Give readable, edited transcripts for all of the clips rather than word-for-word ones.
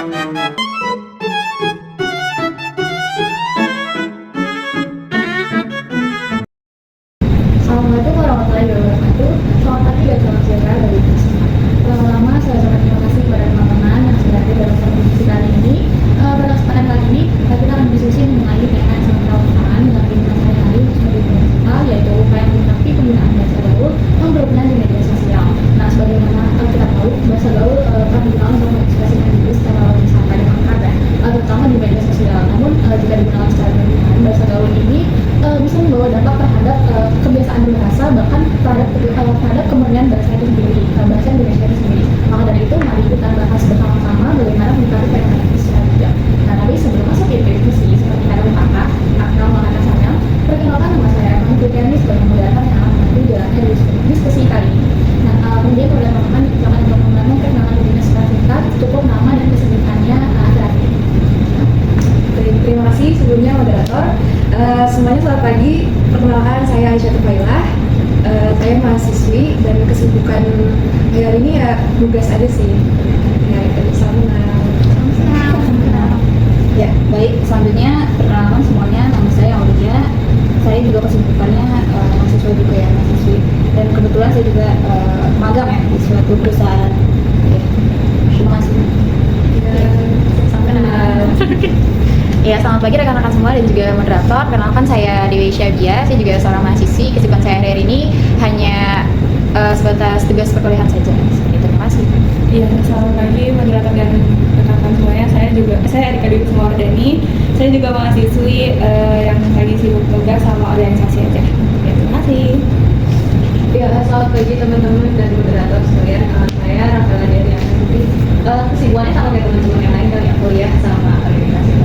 Assalamualaikum warahmatullahi wabarakatuh. Selamat pagi dan salam sejahtera bagi kita semua. Pertama-tama saya ucapkan terima kasih kepada teman-teman yang sudah hadir dalam sesi diskusi kali ini. Pada kesempatan kali ini kita akan berdiskusi mengenai tema yang sangat relevan dengan kehidupan sehari-hari sebagai digital, yaitu upaya menyikapi penggunaan bahasa gaul yang berhubungan di media sosial. Nah, sebagaimana kita tahu, bahasa gaul telah digunakan untuk mengekspresikan diri secara lebih santai dan akrab, terutama di media sosial. Namun jika digunakan secara berlebihan, bahasa gaul ini bisa membawa dampak terhadap kebiasaan berbahasa, bahkan terhadap kemurnian bahasa itu sendiri, bahasa Indonesia itu sendiri. Maka dari itu, mari kita bahas bersama-sama bagaimana menyikapi fenomena ini secara bijak. Nah, tapi sebelum masuk ke diskusi, seperti kata Bupaka, Akmal mengatakan saya, perkenalkan nama saya Evan Fikriani sebagai moderator yang akan membantu jalannya diskusi kali ini. Nah, kemudian pada teman-teman dipersilakan untuk membangun perkenalan dirinya secara singkat, cukup nama dan kesibukannya akhir-akhir ini. Terima kasih sebelumnya moderator. Semuanya selamat pagi. Perkenalkan saya Aisyah Tufailah. Saya mahasiswi dan kesibukan hari ini ya tugas aja sih. Ya, sama. Ya, baik. Selanjutnya perkenalkan semuanya, nama saya Aulia. Saya juga kesibukannya mahasiswa juga ya, mahasiswi. Dan kebetulan saya juga magang ya di suatu perusahaan. Oke, terima kasih. Sampai Ya, selamat pagi rekan-rekan semua dan juga moderator. Perkenalkan saya Dewi Syabia, saya juga seorang mahasiswi. Kesibukan saya hari ini hanya sebatas tugas perkuliahan saja. Seperti itu, terima kasih. Iya, selamat pagi moderator dan rekan-rekan semuanya. Saya Erika Dewi Sumawardani. Saya juga mahasiswi yang lagi sibuk tugas sama organisasi aja. Ya, terima kasih. Ya, selamat pagi teman-teman dan moderator sekalian. Saya Rafaela dari Asri. Kesibukannya sama kayak teman-teman yang lain, kali kuliah sama organisasi.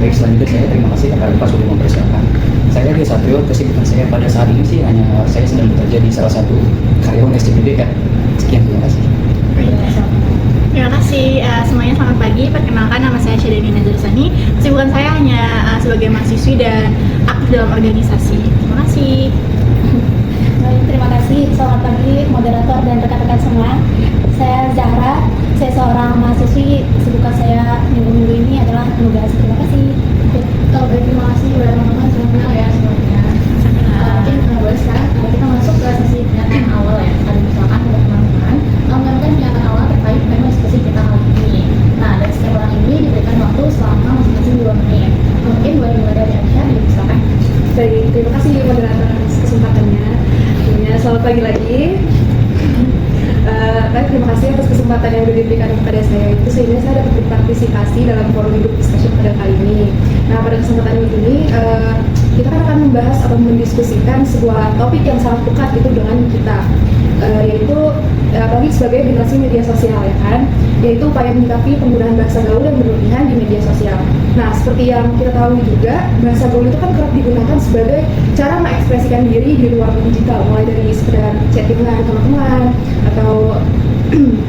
Baik, selanjutnya saya terima kasih Kak Alfa sudah mempersiapkan. Saya Ria Satrio, kesibukan saya pada saat ini sih hanya saya sedang bekerja di salah satu karyawan SCBD Kak. Sekian, terima kasih. Terima kasih semuanya, selamat pagi. Perkenalkan nama saya Syedani Nazarsani. Kesibukan saya hanya sebagai mahasiswi dan aktif dalam organisasi. Terima kasih. Baik, terima kasih. Selamat pagi moderator dan rekan-rekan semua. Saya Zahra, saya seorang mahasiswi. Kesibukan saya minggu-minggu ini adalah tugas. Terima kasih. Baik, terima kasih kepada teman-teman semuanya ya semuanya. Mungkin boleh sekarang kita masuk ke sesi pernyataan awal ya. Ada misalkan untuk teman-teman menyampaikan pernyataan awal terkait tema diskusi kita kali ini. Nah, dan setiap orang ini diberikan waktu selama masing-masing 2 menit. Mungkin boleh dimulai dari Aisyah, silakan. Baik, terima kasih moderator atas kesempatannya. Selamat pagi lagi. Terima kasih atas kesempatan yang sudah diberikan kepada saya itu sehingga saya dapat berpartisipasi dalam forum hidup discussion pada kali ini. Nah, pada kesempatan ini kita akan membahas atau mendiskusikan sebuah topik yang sangat dekat itu dengan kita, yaitu apalagi sebagai generasi media sosial ya kan, yaitu upaya menyikapi penggunaan bahasa gaul yang berlebihan di media sosial. Nah, seperti yang kita tahu juga, bahasa gaul itu kan kerap digunakan sebagai cara mengekspresikan diri di ruang digital, mulai dari sekedar chattingan sama teman atau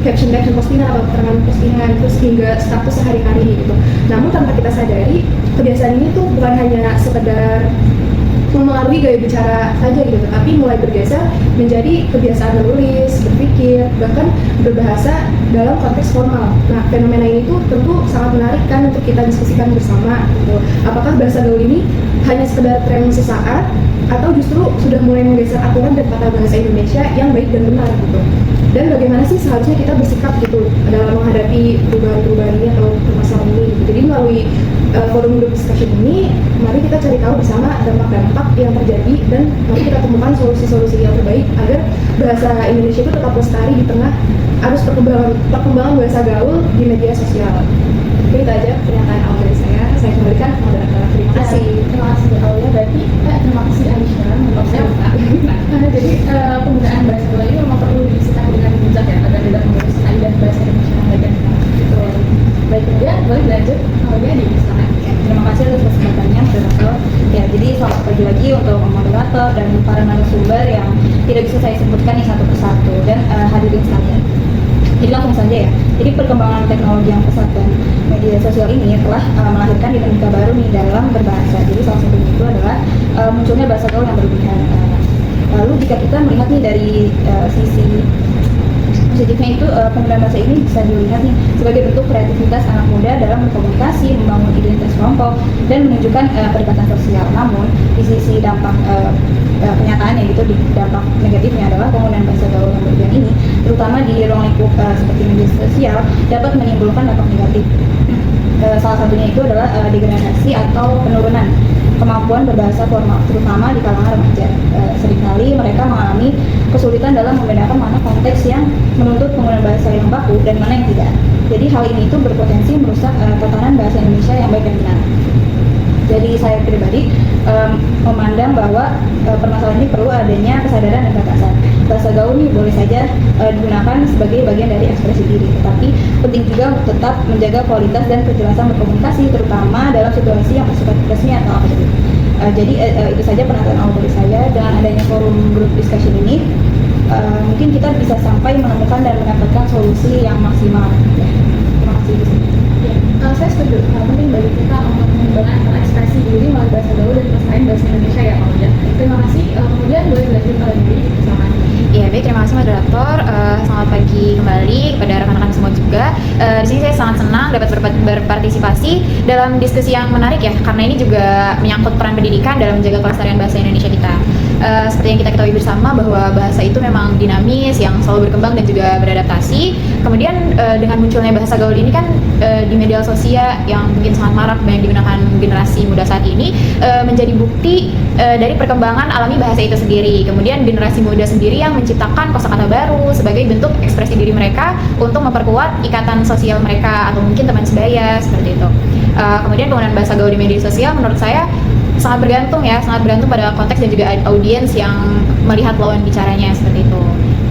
caption postingan atau keterangan postingan, terus hingga status sehari-hari gitu. Namun tanpa kita sadari, kebiasaan ini tuh bukan hanya sekedar mempengaruhi gaya bicara saja gitu, tapi mulai bergeser menjadi kebiasaan menulis, berpikir, bahkan berbahasa dalam konteks formal. Nah, fenomena ini tuh tentu sangat menarik kan untuk kita diskusikan bersama gitu. Apakah bahasa gaul ini hanya sekedar tren sesaat atau justru sudah mulai menggeser aturan dan tata bahasa Indonesia yang baik dan benar gitu. Dan bagaimana sih seharusnya kita bersikap gitu dalam menghadapi perubahan-perubahan ini atau permasalahan ini gitu. Jadi melalui forum hidup discussion ini, mari kita cari tahu bersama dampak-dampak yang terjadi dan mari kita temukan solusi-solusi yang terbaik agar bahasa Indonesia itu tetap lestari di tengah arus perkembangan bahasa gaul di media sosial. Oke, itu aja pernyataan awal dari saya. Saya kembalikan ke moderator. Terima kasih. Terima kasih Aulia. Berarti terima kasih Aisyah. Jadi penggunaan bahasa gaul ini memang perlu disikapi dengan bijak ya, agar tidak mengurus kaidah bahasa Indonesia yang baik dan benar. Baik, kemudian boleh lanjut Aulia di sana. Terima kasih atas kesempatannya moderator. Ya, jadi selamat pagi lagi untuk moderator dan para narasumber yang tidak bisa saya sebutkan nih satu persatu dan hadirin sekalian. Jadi langsung saja ya. Jadi perkembangan teknologi yang pesat dan media sosial ini telah melahirkan dinamika baru nih dalam berbahasa. Jadi salah satunya itu adalah munculnya bahasa gaul yang berlebihan. Lalu jika kita melihat nih dari sisi positifnya itu penggunaan bahasa ini bisa dilihat nih sebagai bentuk kreativitas anak muda dalam berkomunikasi, membangun identitas kelompok, dan menunjukkan pendekatan sosial. Namun di sisi dampak kenyataannya gitu, di dampak negatifnya adalah penggunaan bahasa gaul yang berlebihan ini, terutama di ruang lingkup seperti media sosial, dapat menimbulkan dampak negatif. Salah satunya itu adalah degradasi atau penurunan kemampuan berbahasa formal, terutama di kalangan remaja. Seringkali mereka mengalami kesulitan dalam membedakan mana konteks yang menuntut penggunaan bahasa yang baku dan mana yang tidak. Jadi hal ini itu berpotensi merusak tatanan bahasa Indonesia yang baik dan benar. Jadi saya pribadi memandang bahwa permasalahan ini perlu adanya kesadaran dan gagasan. Bahasa gaul ini boleh saja digunakan sebagai bagian dari ekspresi diri, tetapi penting juga untuk tetap menjaga kualitas dan kejelasan berkomunikasi, terutama dalam situasi yang bersifat resmi atau akademik. Jadi itu saja penonton awal dari saya. Dengan adanya forum group discussion ini, mungkin kita bisa sampai menemukan dan mendapatkan solusi yang maksimal. Ya, terima kasih. Saya setuju, penting bagi kita untuk mengembangkan ekspresi diri melalui bahasa gaul dan pelestarian bahasa Indonesia ya Pak. Terima kasih. Kemudian boleh dilanjut pada diri bersama. Ya baik, terima kasih moderator. Selamat pagi kembali kepada rekan-rekan semua juga. Di sini saya sangat senang dapat berpartisipasi dalam diskusi yang menarik ya, karena ini juga menyangkut peran pendidikan dalam menjaga kelestarian bahasa Indonesia kita. Seperti yang kita ketahui bersama bahwa bahasa itu memang dinamis, yang selalu berkembang dan juga beradaptasi. Kemudian dengan munculnya bahasa gaul ini kan di media sosial yang mungkin sangat marak banyak digunakan generasi muda saat ini, menjadi bukti dari perkembangan alami bahasa itu sendiri. Kemudian generasi muda sendiri yang menciptakan kosakata baru sebagai bentuk ekspresi diri mereka untuk memperkuat ikatan sosial mereka atau mungkin teman sebaya seperti itu. Kemudian penggunaan bahasa gaul di media sosial menurut saya sangat bergantung pada konteks dan juga audiens yang melihat lawan bicaranya seperti itu.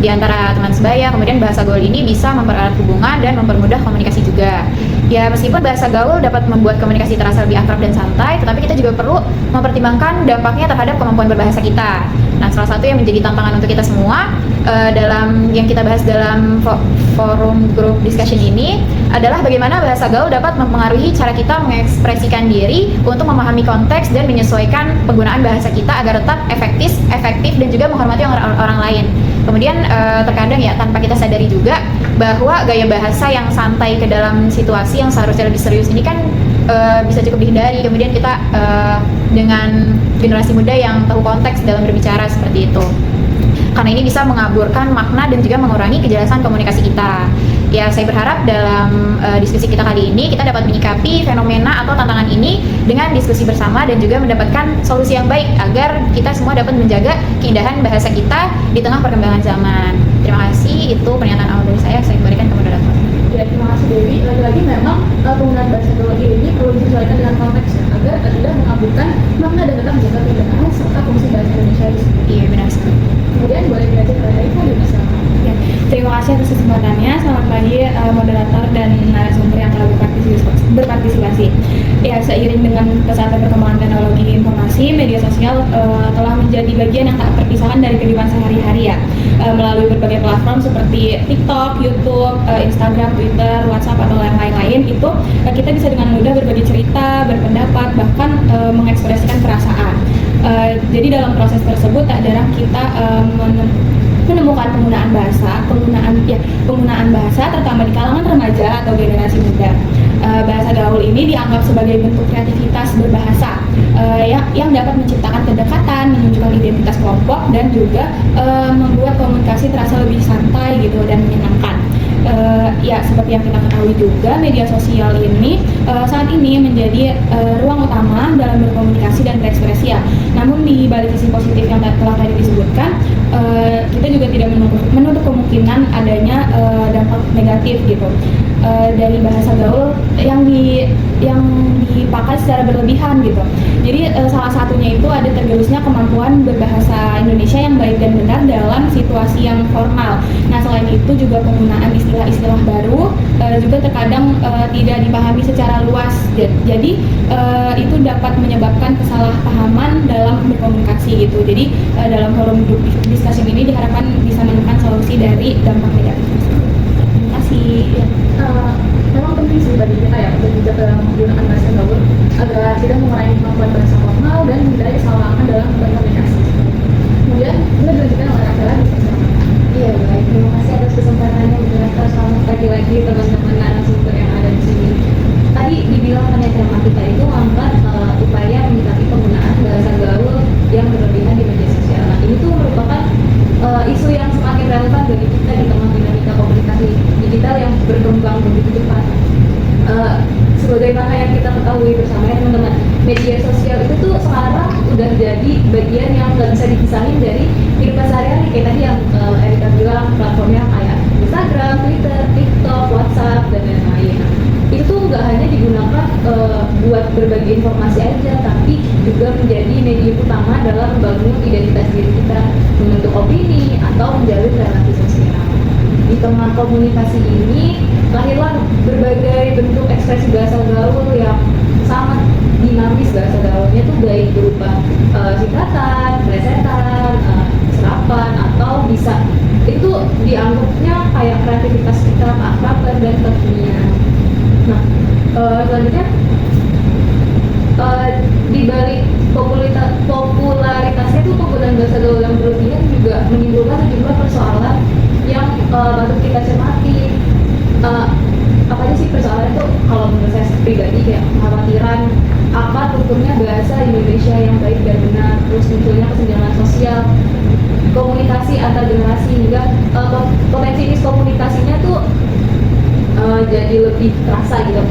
Di antara teman sebaya, kemudian bahasa gaul ini bisa mempererat hubungan dan mempermudah komunikasi juga. Ya, meskipun bahasa gaul dapat membuat komunikasi terasa lebih akrab dan santai, tetapi kita juga perlu mempertimbangkan dampaknya terhadap kemampuan berbahasa kita. Nah, salah satu yang menjadi tantangan untuk kita semua dalam yang kita bahas dalam forum group discussion ini adalah bagaimana bahasa gaul dapat mempengaruhi cara kita mengekspresikan diri untuk memahami konteks dan menyesuaikan penggunaan bahasa kita agar tetap efektif dan juga menghormati orang lain. Kemudian terkadang ya tanpa kita sadari juga bahwa gaya bahasa yang santai ke dalam situasi yang seharusnya lebih serius ini kan bisa cukup dihindari. Kemudian kita dengan generasi muda yang tahu konteks dalam berbicara seperti itu, karena ini bisa mengaburkan makna dan juga mengurangi kejelasan komunikasi kita. Ya, saya berharap dalam diskusi kita kali ini kita dapat menyikapi fenomena atau tantangan ini dengan diskusi bersama dan juga mendapatkan solusi yang baik agar kita semua dapat menjaga keindahan bahasa kita di tengah perkembangan zaman. Terima kasih, itu pernyataan awal dari saya kembalikan ke moderator. Ya, terima kasih Dewi. Lagi-lagi memang penggunaan bahasa gaul ini perlu disesuaikan dengan konteksnya agar tidak mengaburkan makna dan tetap menjaga keindahan serta fungsi bahasa Indonesia di sini. Iya, benar sekali. Kemudian boleh dilanjut pada Ibu bersama. Ya, terima kasih atas kesempatannya. Selamat pagi moderator dan narasumber yang telah berpartisipasi. Ya, seiring dengan pesatnya perkembangan teknologi informasi, media sosial telah menjadi bagian yang tak terpisahkan dari kehidupan sehari-hari ya. Melalui berbagai platform seperti TikTok, YouTube, Instagram, Twitter, WhatsApp atau yang lain-lain itu kita bisa dengan mudah berbagi cerita, berpendapat, bahkan mengekspresikan perasaan. Jadi dalam proses tersebut tak jarang kita menemukan penggunaan bahasa terutama di kalangan remaja atau generasi muda. Bahasa gaul ini dianggap sebagai bentuk kreativitas berbahasa yang dapat menciptakan kedekatan, menunjukkan identitas kelompok dan juga membuat komunikasi terasa lebih santai gitu dan menyenangkan. Ya, seperti yang kita ketahui juga, media sosial ini saat ini menjadi ruang utama dalam berkomunikasi dan berekspresi ya. Namun di balik sisi positif yang telah tadi disebutkan, kita juga tidak menutup kemungkinan adanya dampak negatif gitu dari bahasa gaul yang dipakai secara berlebihan gitu. Jadi salah satunya itu ada tergerusnya kemampuan berbahasa Indonesia yang baik dan benar dalam situasi yang formal. Nah, selain itu juga penggunaan istilah-istilah baru juga terkadang tidak dipahami secara luas. Jadi itu dapat menyebabkan kesalahpahaman dalam berkomunikasi gitu. Jadi dalam forum group discussion ini diharapkan bisa menemukan solusi dari dampak negatif tersebut. Terima kasih. Memang penting sih bagi kita ya untuk bijak dalam menggunakan bahasa gaul agar tidak mengurangi kemampuan bahasa formal dan menghindari kesalahan dalam berkomunikasi. Kemudian kita dilanjutkan oleh Akela di bersama. Iya, baik. Terima kasih atas kesempatannya di teman-teman narasumber yang ada di sini. Tadi dibilang kan ya tema kita itu angkat upaya menyikapi penggunaan bahasa gaul yang berlebihan di media sosial. Nah, ini tuh merupakan isu yang semakin relevan bagi kita di tengah dinamika komunikasi digital yang berkembang begitu cepat. Sebagaimana yang kita ketahui bersama ya teman-teman, media sosial itu tuh sekarang udah jadi bagian yang nggak bisa dipisahin dari kehidupan sehari-hari. Kayak tadi yang Erika bilang, platformnya kayak Instagram, Twitter, TikTok, WhatsApp, dan lain-lain. Itu tuh nggak hanya digunakan buat berbagi informasi aja, tapi juga menjadi medium utama dalam membangun identitas diri kita, membentuk opini, atau menjalin relasi sosial. Di tengah komunikasi ini, lahirlah berbagai bentuk ekspresi bahasa gaul yang sangat dinamis. Bahasa gaulnya tuh baik berupa singkatan, plesetan, serapan, atau bisa itu dianggapnya kayak kreativitas kita, keakraban, dan kekinian. Nah, selanjutnya di balik popularitasnya tuh penggunaan bahasa gaul yang berlebihan juga menimbulkan sejumlah persoalan yang patut kita cermati. Apa aja sih persoalan itu? Kalau menurut saya pribadi kayak kekhawatiran apa tuturnya bahasa Indonesia yang baik dan benar, terus munculnya kesenjangan sosial, komunikasi antar generasi, hingga potensi miskomunikasinya tuh jadi lebih terasa gitu.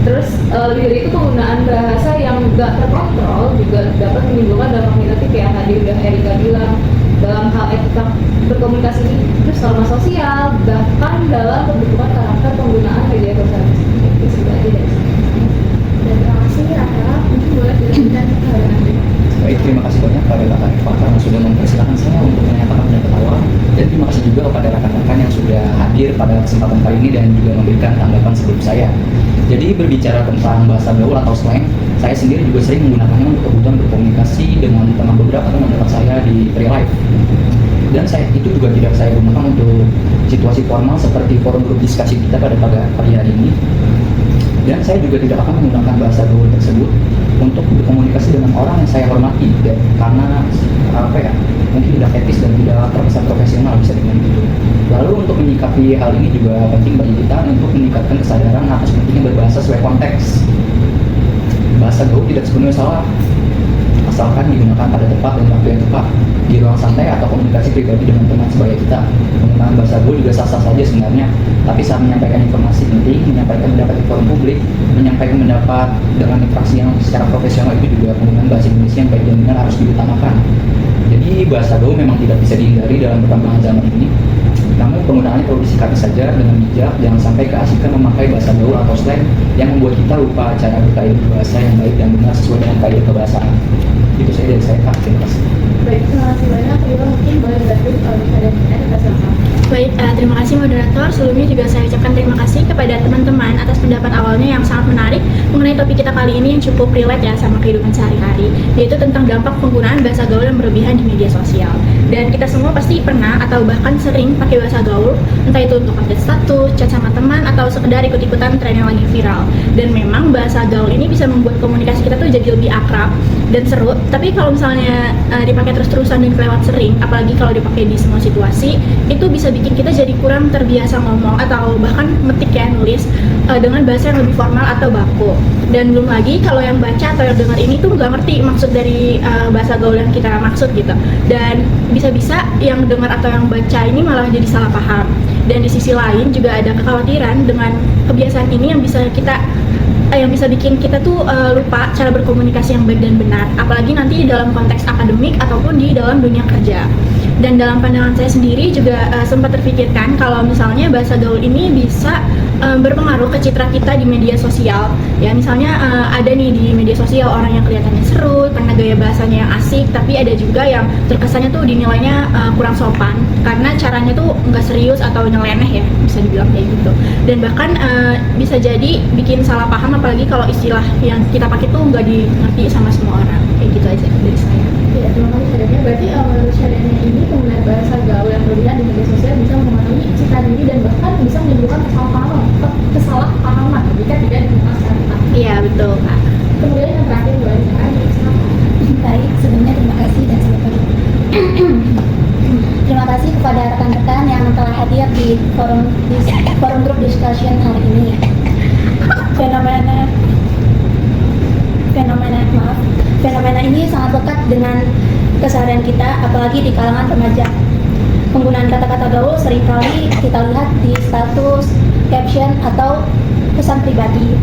Terus lebih dari itu, penggunaan bahasa yang gak terkontrol juga dapat menimbulkan dampak negatif kayak tadi udah Erika bilang, dalam hal etika berkomunikasi, terus norma sosial, bahkan dalam pembentukan karakter penggunaan media sosial. Itu sudah aja dari sini. Dan terima kasih Raka, mungkin boleh dilanjutkan nanti. Baik, terima kasih banyak pada Kak Eva karena sudah mempersilahkan saya untuk menyatakan pendapat awal, dan terima kasih juga kepada rekan-rekan yang sudah hadir pada kesempatan kali ini dan juga memberikan tanggapan sebelum saya. Jadi berbicara tentang bahasa gaul atau slang, saya sendiri juga sering menggunakannya untuk kebutuhan berkomunikasi dengan beberapa teman-teman saya di real life. Dan itu juga tidak saya gunakan untuk situasi formal seperti forum grup diskusi kita pada pagi hari ini. Dan saya juga tidak akan menggunakan bahasa gaul tersebut untuk berkomunikasi dengan orang yang saya hormati, karena mungkin tidak etis dan tidak terkesan profesional, bisa dibilang gitu. Lalu untuk menyikapi hal ini juga penting bagi kita untuk meningkatkan kesadaran atas pentingnya berbahasa sesuai konteks. Bahasa gaul tidak sepenuhnya salah, asalkan digunakan pada tempat dan waktu yang tepat, di ruang santai atau komunikasi pribadi dengan teman sebaya kita. Penggunaan bahasa gaul juga sah-sah saja sebenarnya, tapi saat menyampaikan informasi penting, menyampaikan pendapat di forum publik, menyampaikan pendapat dengan interaksi yang secara profesional, itu juga penggunaan bahasa Indonesia yang baik dan benar harus diutamakan. Jadi bahasa gaul memang tidak bisa dihindari dalam perkembangan zaman ini, namun penggunaannya perlu disikapi saja dengan bijak, jangan sampai keasikan memakai bahasa gaul atau slang yang membuat kita lupa cara berkaidah bahasa yang baik dan benar sesuai dengan kaidah kebahasaan. Itu saja dari saya, Kak. Terima kasih. Baik, terima kasih banyak. Rima mungkin boleh dilanjut kalau ada pertanyaan. Baik, terima kasih moderator. Sebelumnya juga saya ucapkan terima kasih kepada teman-teman atas pendapat awalnya yang sangat menarik mengenai topik kita kali ini yang cukup relate ya sama kehidupan sehari-hari, yaitu tentang dampak penggunaan bahasa gaul yang berlebihan di media sosial. Dan kita semua pasti pernah atau bahkan sering pakai bahasa gaul, entah itu untuk update status, chat sama teman, atau sekedar ikut-ikutan tren yang lagi viral. Dan memang bahasa gaul ini bisa membuat komunikasi kita tuh jadi lebih akrab dan seru. Tapi kalau misalnya dipakai terus-terusan dan kelewat sering, apalagi kalau dipakai di semua situasi, itu bisa bikin kita jadi kurang terbiasa ngomong atau bahkan metik ya, nulis dengan bahasa yang lebih formal atau baku. Dan belum lagi kalau yang baca atau yang dengar ini tuh nggak ngerti maksud dari bahasa gaul yang kita maksud gitu. Dan bisa-bisa yang dengar atau yang baca ini malah jadi salah paham. Dan di sisi lain juga ada kekhawatiran dengan kebiasaan ini yang bisa bikin kita tuh lupa cara berkomunikasi yang baik dan benar, apalagi nanti dalam konteks akademik ataupun di dalam dunia kerja. Dan dalam pandangan saya sendiri juga sempat terpikirkan kalau misalnya bahasa gaul ini bisa berpengaruh ke citra kita di media sosial. Ya misalnya ada nih di media sosial orang yang kelihatannya seru karena gaya bahasanya yang asik, tapi ada juga yang terkesannya tuh dinilainya kurang sopan karena caranya tuh nggak serius atau nyeleneh ya, bisa dibilang kayak gitu. Dan bahkan bisa jadi bikin salah paham, apalagi kalau istilah yang kita pakai tuh nggak dimengerti sama semua orang. Kayak gitu aja dari saya. Ya, terima kasih Syariahnya. Berarti menurut Syariahnya ini penggunaan bahasa gaul yang berlebihan di media sosial bisa mempengaruhi citra diri dan bahkan bisa menimbulkan kesalahpahaman jika tidak digunakan secara tepat. Iya betul Kak. Kemudian yang terakhir boleh silakan. Baik, sebelumnya terima kasih dan selamat pagi. Terima kasih kepada rekan-rekan yang telah hadir di forum grup discussion hari ini. Fenomena ini sangat lekat dengan keseharian kita, apalagi di kalangan remaja. Penggunaan kata-kata gaul seringkali kita lihat di status, caption, atau pesan pribadi.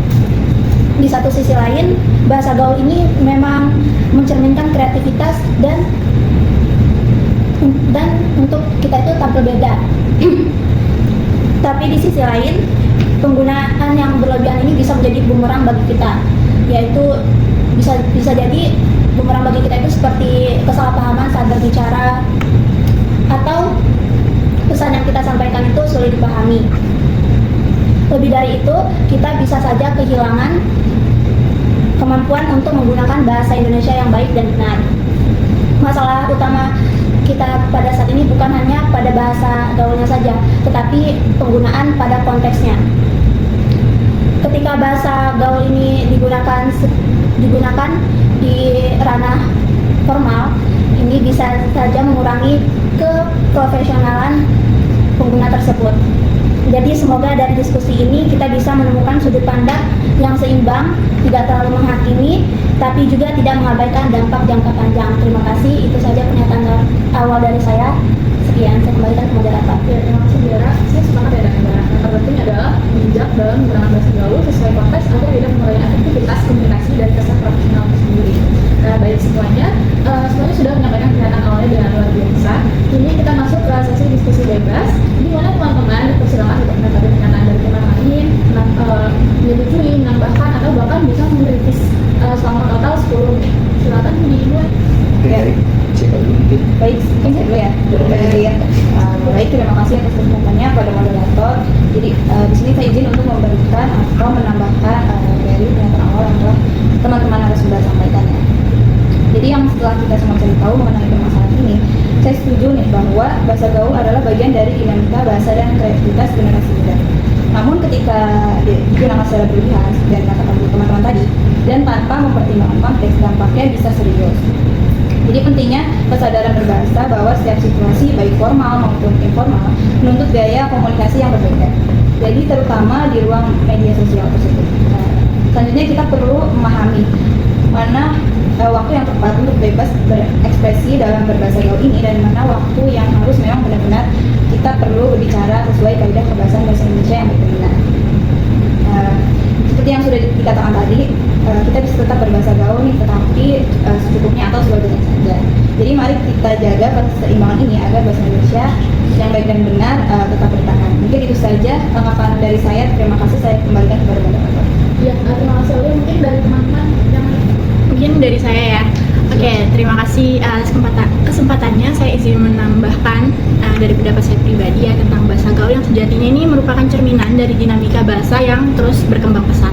Di satu sisi lain, bahasa gaul ini memang mencerminkan kreativitas dan untuk kita itu tampil beda. Tapi di sisi lain, penggunaan yang berlebihan ini bisa menjadi bumerang bagi kita, yaitu bisa jadi bumerang bagi kita itu seperti kesalahpahaman saat berbicara, atau pesan yang kita sampaikan itu sulit dipahami. Lebih dari itu, kita bisa saja kehilangan kemampuan untuk menggunakan bahasa Indonesia yang baik dan benar. Masalah utama kita pada saat ini bukan hanya pada bahasa gaulnya saja, tetapi penggunaan pada konteksnya. Ketika bahasa gaul ini digunakan di ranah formal, ini bisa saja mengurangi keprofesionalan pengguna tersebut. Jadi semoga dari diskusi ini kita bisa menemukan sudut pandang yang seimbang, tidak terlalu menghakimi, tapi juga tidak mengabaikan dampak jangka panjang. Terima kasih, itu saja pernyataan awal dari saya. Sekian, saya kembalikan ke moderator. Ya, terima kasih Dara. Saya sepakat ya dengan Dara. Yang terpenting adalah bijak dalam menggunakan bahasa gaul sesuai konteks agar tidak mengurangi efektivitas komunikasi dan kesan profesional itu sendiri. Nah, baik semuanya sudah menyampaikan pernyataan awalnya dengan luar biasa. Ini kita masuk ke sesi diskusi bebas, di mana teman-teman dipersilakan untuk mendapat pernyataan dari teman lain, menyetujui, menambahkan, atau bahkan bisa mengkritis selama total 10 menit. Silakan dimulai. Ya. Baik, saya dulu ya. Baik, terima kasih atas kesempatannya pada moderator. Jadi di sini saya izin untuk memberikan atau menambahkan dari pernyataan awal yang telah teman-teman narasumber sampaikan ya. Jadi yang setelah kita semua cari tahu mengenai permasalahan ini, saya setuju nih bahwa bahasa gaul adalah bagian dari dinamika bahasa dan kreativitas generasi muda. Namun ketika digunakan secara berlebihan dan katakan teman-teman tadi, dan tanpa mempertimbangkan konteks, dampaknya bisa serius. Jadi pentingnya kesadaran berbahasa bahwa setiap situasi baik formal maupun informal menuntut gaya komunikasi yang berbeda. Jadi terutama di ruang media sosial tersebut. Selanjutnya kita perlu memahami mana waktu yang tepat untuk bebas berekspresi dalam berbahasa gaul ini dan mana waktu yang harus memang benar-benar kita perlu berbicara sesuai kaidah kebahasaan bahasa Indonesia yang benar. Seperti yang sudah dikatakan tadi, kita bisa tetap berbahasa gaul nih, tetapi secukupnya atau sewajarnya saja. Jadi mari kita jaga keseimbangan ini agar bahasa Indonesia yang baik dan benar tetap bertahan. Mungkin itu saja tanggapan dari saya. Terima kasih, saya kembalikan kepada moderator. Ya, terima kasih Oli. Mungkin dari teman-teman yang Mungkin dari saya ya. Oke, terima kasih atas kesempatannya. Saya izin menambahkan dari pendapat saya pribadi ya tentang bahasa gaul yang sejatinya ini merupakan cerminan dari dinamika bahasa yang terus berkembang pesat.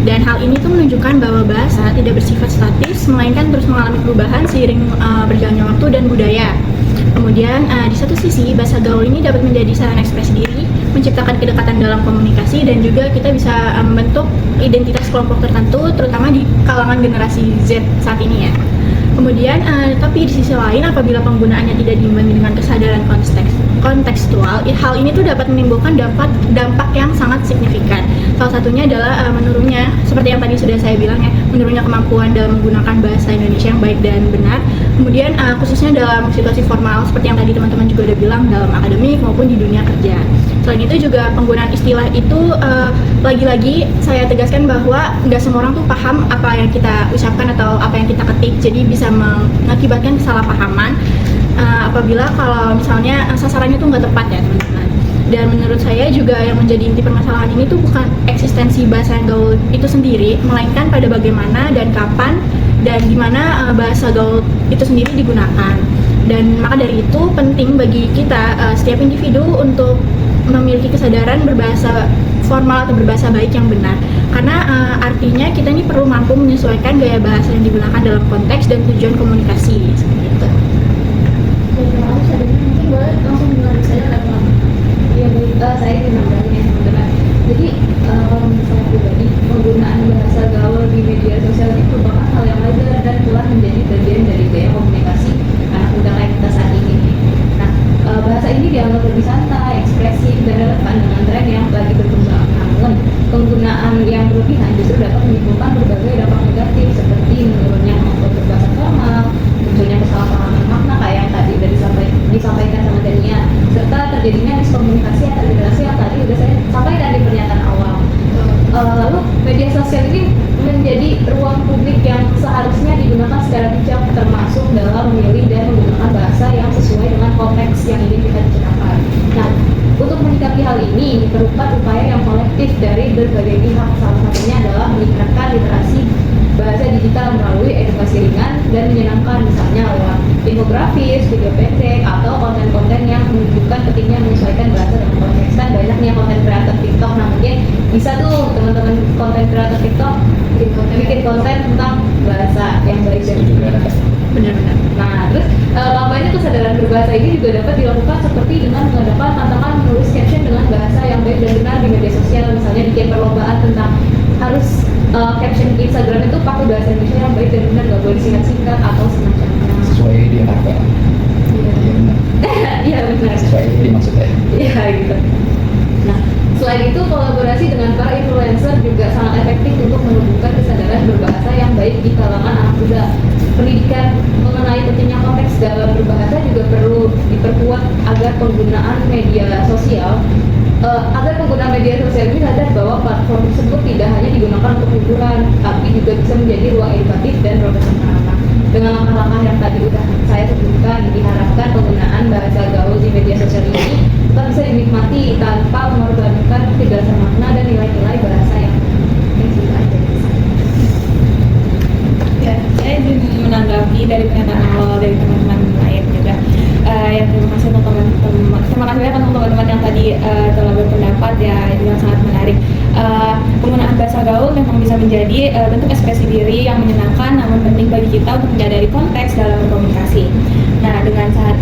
Dan hal ini tuh menunjukkan bahwa bahasa tidak bersifat statis, melainkan terus mengalami perubahan seiring berjalannya waktu dan budaya. Kemudian di satu sisi bahasa gaul ini dapat menjadi sarana ekspresi diri, menciptakan kedekatan dalam komunikasi, dan juga kita bisa membentuk identitas kelompok tertentu, terutama di kalangan generasi Z saat ini ya. Kemudian, tapi di sisi lain apabila penggunaannya tidak diimbangi dengan kesadaran kontekstual, hal ini tuh dapat menimbulkan dampak yang sangat signifikan. Salah satunya adalah menurunnya, seperti yang tadi sudah saya bilang ya, menurunnya kemampuan dalam menggunakan bahasa Indonesia yang baik dan benar. Kemudian khususnya dalam situasi formal, seperti yang tadi teman-teman juga udah bilang, dalam akademik maupun di dunia kerja. Selain itu juga penggunaan istilah itu lagi-lagi saya tegaskan bahwa nggak semua orang tuh paham apa yang kita ucapkan atau apa yang kita ketik, jadi bisa mengakibatkan kesalahpahaman apabila kalau misalnya sasarannya tuh nggak tepat ya teman-teman. Dan menurut saya juga yang menjadi inti permasalahan ini tuh bukan eksistensi bahasa gaul itu sendiri, melainkan pada bagaimana dan kapan dan di mana bahasa gaul itu sendiri digunakan. Dan maka dari itu penting bagi kita setiap individu untuk memiliki kesadaran berbahasa formal atau berbahasa baik yang benar, karena artinya kita ini perlu mampu menyesuaikan gaya bahasa yang digunakan dalam konteks dan tujuan komunikasi seperti itu. terima kasih. Mungkin boleh langsung mengenai saya ada teman. Iya, baik. Saya ingin menambahkan ya teman-teman. Jadi kalau menurut saya pribadi, penggunaan bahasa gaul di media sosial itu merupakan hal yang wajar dan telah menjadi bagian dari gaya komunikasi anak muda kayak kita saat ini. Nah, bahasa ini dianggap lebih santai, ekspresif, dan relevan dengan tren yang lagi berkembang. ini berupa upaya yang kolektif dari berbagai pihak. Salah satunya adalah meningkatkan literasi bahasa digital melalui edukasi ringan dan menyenangkan, misalnya lewat infografis, video pendek, atau konten-konten yang menunjukkan pentingnya menyesuaikan bahasa dengan konteks. Kan banyak nih konten kreator TikTok, nah mungkin bisa tuh teman-teman konten kreator TikTok bikin konten tentang bahasa yang baik dan Setuju benar. banget. Benar-benar. Nah, terus kampanye kesadaran berbahasa ini juga dapat dilakukan seperti dengan mengadakan tantangan menulis caption dengan bahasa yang baik dan benar di media sosial, misalnya bikin perlombaan tentang harus caption Instagram itu pakai bahasa Indonesia yang baik dan benar, nggak boleh disingkat-singkat atau semacamnya. Sesuai dia harga. Iya benar. Iya benar. Sesuai dimaksudnya. Iya gitu. Nah, selain itu kolaborasi dengan para influencer juga sangat efektif untuk menumbuhkan kesadaran berbahasa yang baik di kalangan anak muda. Pendidikan mengenai pentingnya konteks dalam berbahasa juga perlu diperkuat agar penggunaan media sosial ini sadar bahwa platform tersebut tidak hanya digunakan untuk hiburan, tapi juga bisa menjadi ruang edukatif dan profesional. Dengan langkah-langkah yang tadi udah saya sebutkan, diharapkan penggunaan bahasa gaul di media sosial ini tetap bisa dinikmati tanpa mengorbankan kejelasan makna dan nilai-nilai bahasa yang sudah ada di sana. Ya, saya ingin menanggapi dari pernyataan awal dari teman-teman lain juga. Terima kasih untuk teman-teman. Terima kasih banyak untuk teman-teman yang tadi telah berpendapat ya, itu yang sangat menarik. Penggunaan bahasa gaul memang bisa menjadi bentuk ekspresi diri yang menyenangkan, namun penting bagi kita untuk menyadari konteks dalam berkomunikasi. Nah, dengan saat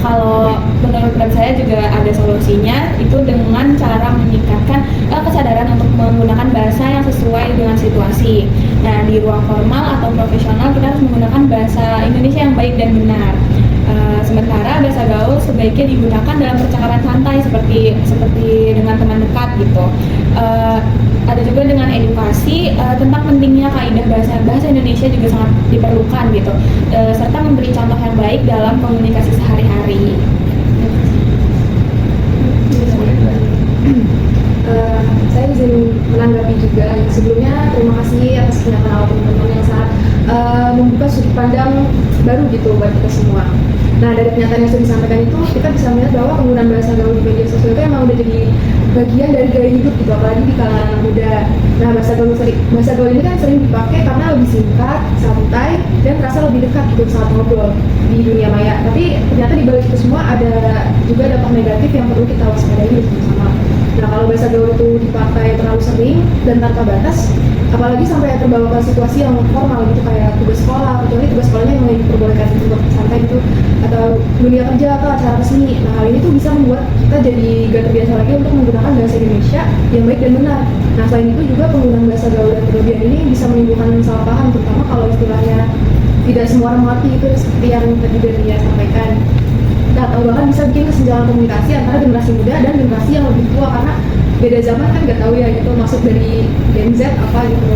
kalau menurut saya juga ada solusinya, itu dengan cara meningkatkan kesadaran untuk menggunakan bahasa yang sesuai dengan situasi. Nah, di ruang formal atau profesional kita harus menggunakan bahasa Indonesia yang baik dan benar. Sementara bahasa gaul sebaiknya digunakan dalam percakapan santai seperti dengan teman dekat gitu. Ada juga dengan edukasi tentang pentingnya kaidah bahasa Indonesia juga sangat diperlukan gitu, serta memberi contoh yang baik dalam komunikasi sehari-hari. Saya izin menanggapi juga. Sebelumnya terima kasih atas pernyataan awal teman-teman yang sangat membuka sudut pandang baru gitu buat kita semua. Nah, dari pernyataan yang sudah disampaikan itu kita bisa melihat bahwa penggunaan bahasa gaul di media sosial itu emang udah jadi bagian dari gaya hidup gitu, apalagi di kalangan anak muda. Nah, bahasa gaul ini kan sering dipakai karena lebih singkat, santai, dan terasa lebih dekat gitu saat ngobrol di dunia maya. Tapi ternyata di balik itu semua ada juga dampak negatif yang perlu kita waspadai bersama. Nah, kalau bahasa gaul itu dipakai terlalu sering dan tanpa batas, apalagi sampai terbawa ke situasi yang formal gitu kayak tugas sekolah, kecuali tugas sekolahnya yang diperbolehkan untuk santai gitu, atau dunia kerja atau acara resmi. Nah, hal ini tuh bisa membuat kita jadi gak terbiasa lagi untuk menggunakan bahasa Indonesia yang baik dan benar. Nah, selain itu juga penggunaan bahasa gaul dan berlebihan ini bisa menimbulkan salah paham, terutama kalau istilahnya tidak semua orang mengerti itu seperti yang tadi dia sampaikan. Nah, atau bahkan bisa bikin kesenjangan komunikasi antara generasi muda dan generasi yang lebih tua, karena beda zaman kan nggak tahu ya gitu maksud dari Gen Z apa gitu.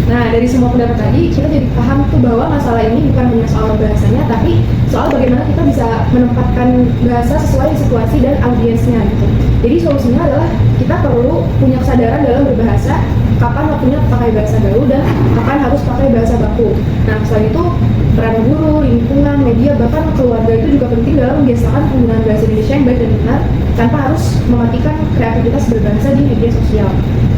Nah, dari semua pendapat tadi kita jadi paham tuh bahwa masalah ini bukan hanya soal bahasanya, tapi soal bagaimana kita bisa menempatkan bahasa sesuai situasi dan audiensnya gitu. Jadi solusinya adalah kita perlu punya kesadaran dalam berbahasa, kapan waktunya pakai bahasa gaul dan kapan harus pakai bahasa baku. Nah, selain itu peran guru, lingkungan, media, bahkan keluarga itu juga penting dalam membiasakan penggunaan bahasa Indonesia yang baik dan benar tanpa harus mematikan kreativitas berbahasa di media sosial.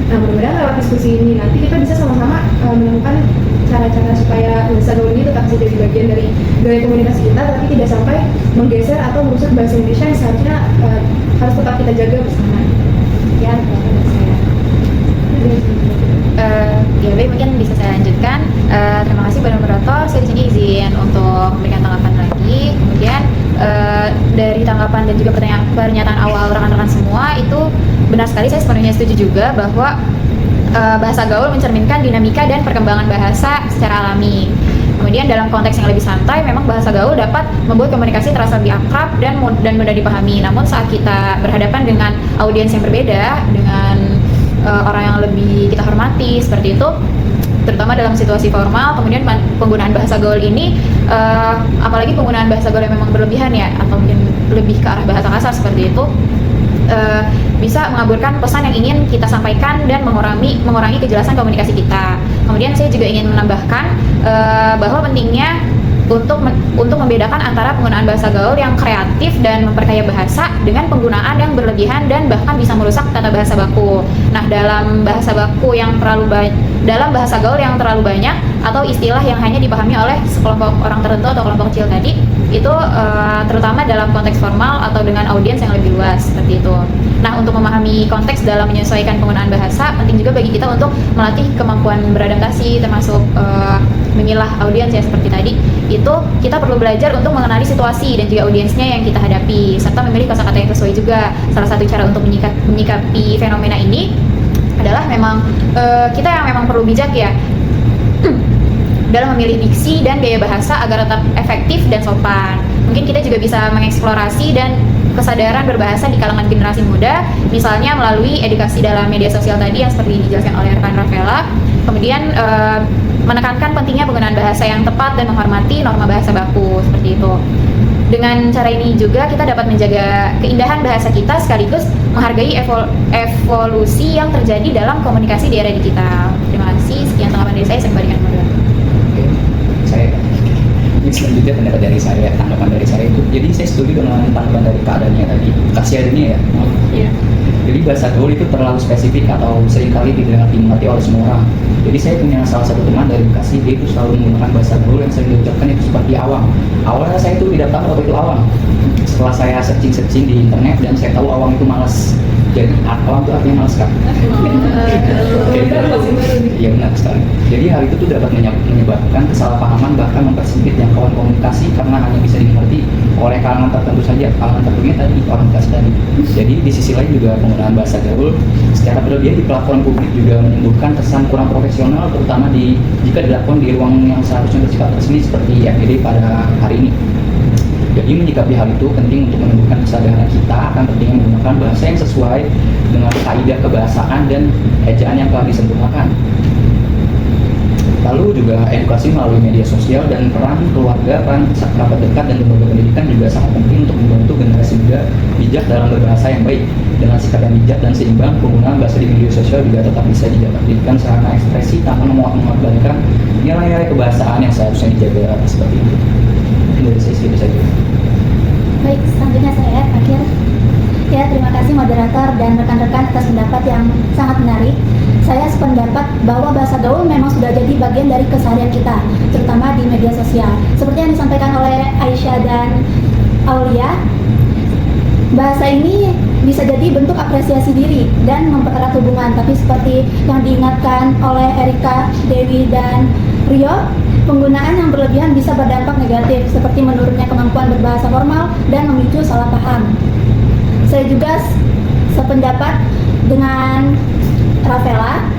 Nah, mudah-mudahan lewat diskusi ini nanti kita bisa sama-sama menemukan cara-cara supaya bahasa gaul ini tetap bisa jadi bagian dari gaya komunikasi kita, tapi tidak sampai menggeser atau merusak bahasa Indonesia yang seharusnya harus tetap kita jaga bersama. Ya, saya. Ya baik, mungkin bisa saya lanjutkan. Terima kasih Pak Moderator. Saya di sini izin untuk memberikan tanggapan lagi. Kemudian dari tanggapan dan juga pernyataan awal rekan-rekan semua itu benar sekali. Saya sepenuhnya setuju juga bahwa bahasa gaul mencerminkan dinamika dan perkembangan bahasa secara alami. Kemudian dalam konteks yang lebih santai, memang bahasa gaul dapat membuat komunikasi terasa lebih akrab dan mudah dipahami. Namun saat kita berhadapan dengan audiens yang berbeda, dengan orang yang lebih kita hormati seperti itu, terutama dalam situasi formal, kemudian penggunaan bahasa gaul ini, apalagi penggunaan bahasa gaul yang memang berlebihan ya, atau mungkin lebih ke arah bahasa kasar seperti itu, bisa mengaburkan pesan yang ingin kita sampaikan dan mengurangi kejelasan komunikasi kita. Kemudian saya juga ingin menambahkan bahwa pentingnya untuk membedakan antara penggunaan bahasa gaul yang kreatif dan memperkaya bahasa dengan penggunaan yang berlebihan dan bahkan bisa merusak tata bahasa baku. Nah, dalam bahasa gaul yang terlalu banyak atau istilah yang hanya dipahami oleh sekelompok orang tertentu atau kelompok kecil tadi, itu terutama dalam konteks formal atau dengan audiens yang lebih luas seperti itu. Nah, untuk memahami konteks dalam menyesuaikan penggunaan bahasa, penting juga bagi kita untuk melatih kemampuan beradaptasi, termasuk memilah audiens ya seperti tadi. Itu kita perlu belajar untuk mengenali situasi dan juga audiensnya yang kita hadapi, serta memilih kosakata yang sesuai juga. Salah satu cara untuk menyikapi fenomena ini adalah memang kita yang memang perlu bijak ya dalam memilih diksi dan gaya bahasa agar tetap efektif dan sopan. Mungkin kita juga bisa mengeksplorasi dan kesadaran berbahasa di kalangan generasi muda, misalnya melalui edukasi dalam media sosial tadi yang seperti dijelaskan oleh rekan Rafaela. Kemudian menekankan pentingnya penggunaan bahasa yang tepat dan menghormati norma bahasa baku seperti itu. Dengan cara ini juga kita dapat menjaga keindahan bahasa kita sekaligus menghargai evolusi yang terjadi dalam komunikasi di era digital. Terima kasih. Sekian tanggapan dari saya kembalikan moderator. Oke, saya ini selanjutnya pendapat dari saya, tanggapan dari saya itu. Jadi saya setuju dengan tanggapan dari Kak Dania tadi, Kak Syahrini ya. Iya. Jadi bahasa gaul itu terlalu spesifik atau seringkali tidak dimengerti oleh semua orang. Jadi saya punya salah satu teman dari Bekasi, dia itu selalu menggunakan bahasa gaul yang sering diucapkan itu seperti awang. Awalnya saya itu tidak tahu apa itu awang. Setelah saya searching di internet dan saya tahu awang itu malas. Jadi awang itu artinya malas kan? Iya benar sekali. Jadi hal itu tuh dapat menyebabkan kesalahpahaman bahkan mempersempit jangkauan komunikasi karena hanya bisa dimengerti oleh kalangan tertentu saja. Kalangan tertentunya tadi orang Bekasi tadi. Jadi di sisi lain juga penggunaan bahasa gaul secara berlebihan di platform publik juga menimbulkan kesan kurang profesional, terutama jika dilakukan di ruang yang seharusnya bersifat resmi seperti FGD pada hari ini. Jadi menyikapi hal itu penting untuk menumbuhkan kesadaran kita akan pentingnya menggunakan bahasa yang sesuai dengan kaidah kebahasaan dan ejaan yang telah disempurnakan. Lalu juga edukasi melalui media sosial dan peran keluarga, peran kerabat dekat dan lembaga pendidikan juga sangat penting untuk membantu generasi muda bijak dalam berbahasa yang baik. Dengan sikap yang bijak dan seimbang, penggunaan bahasa di media sosial juga tetap bisa dijadikan sarana ekspresi tanpa mengorbankan nilai-nilai kebahasaan yang seharusnya dijaga seperti itu. Dari saya segitu saja. Baik, selanjutnya saya akhir. Ya, terima kasih moderator dan rekan-rekan atas pendapat yang sangat menarik. Saya sependapat bahwa bahasa gaul memang sudah jadi bagian dari keseharian kita, terutama di media sosial. Seperti yang disampaikan oleh Aisyah dan Aulia, bahasa ini bisa jadi bentuk apresiasi diri dan mempererat hubungan. Tapi seperti yang diingatkan oleh Erika, Dewi, dan Rio, penggunaan yang berlebihan bisa berdampak negatif seperti menurunnya kemampuan berbahasa formal dan memicu salah paham. Saya juga sependapat dengan Rafaela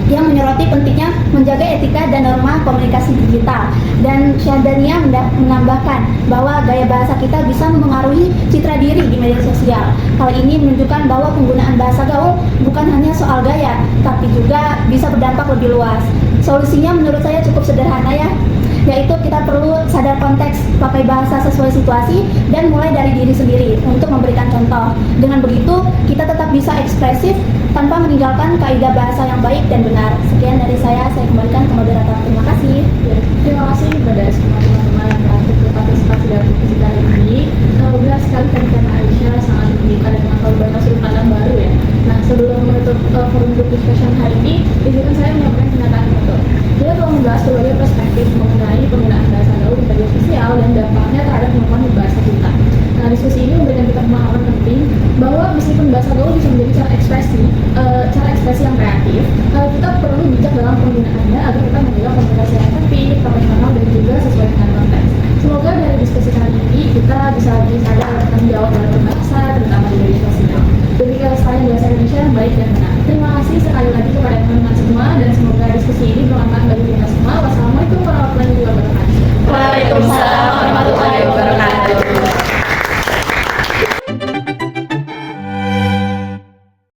yang menyoroti pentingnya menjaga etika dan norma komunikasi digital, dan Syahrini menambahkan bahwa gaya bahasa kita bisa mempengaruhi citra diri di media sosial. Hal ini menunjukkan bahwa penggunaan bahasa gaul bukan hanya soal gaya, tapi juga bisa berdampak lebih luas. Solusinya menurut saya cukup sederhana ya, yaitu kita perlu sadar konteks, pakai bahasa sesuai situasi, dan mulai dari diri sendiri untuk memberikan contoh. Dengan begitu, kita tetap bisa ekspresif tanpa meninggalkan kaidah bahasa yang baik dan benar. Sekian dari saya kembalikan ke moderator. Terima kasih. Ya, terima kasih kepada semua teman-teman yang telah berpartisipasi dalam diskusi kali ini. Benar sekali tadi karena Aisyah sangat membuka dan mengetahui banyak sudut pandang baru ya. Nah, sebelum menutup forum group discussion hari ini, izinkan saya menyampaikan pernyataan penutup. Kita telah membahas berbagai perspektif mengenai penggunaan bahasa gaul di media sosial dan dampaknya terhadap kemampuan berbahasa kita. Nah, diskusi ini memberikan kita pemahaman penting bahwa meskipun bahasa gaul bisa menjadi cara ekspresi yang kreatif, kita perlu bijak dalam penggunaannya agar kita menjaga komunikasi yang efektif, profesional, dan juga sesuai dengan konteks. Semoga dari diskusi kali ini kita bisa lebih sadar dan bertanggung jawab dalam berbahasa, terutama di media sosial, demi kelestarian bahasa Indonesia yang baik dan benar. Terima kasih sekali lagi kepada teman-teman semua dan semoga diskusi ini bermanfaat bagi kita semua. Wassalamualaikum warahmatullahi wabarakatuh. Waalaikumsalam.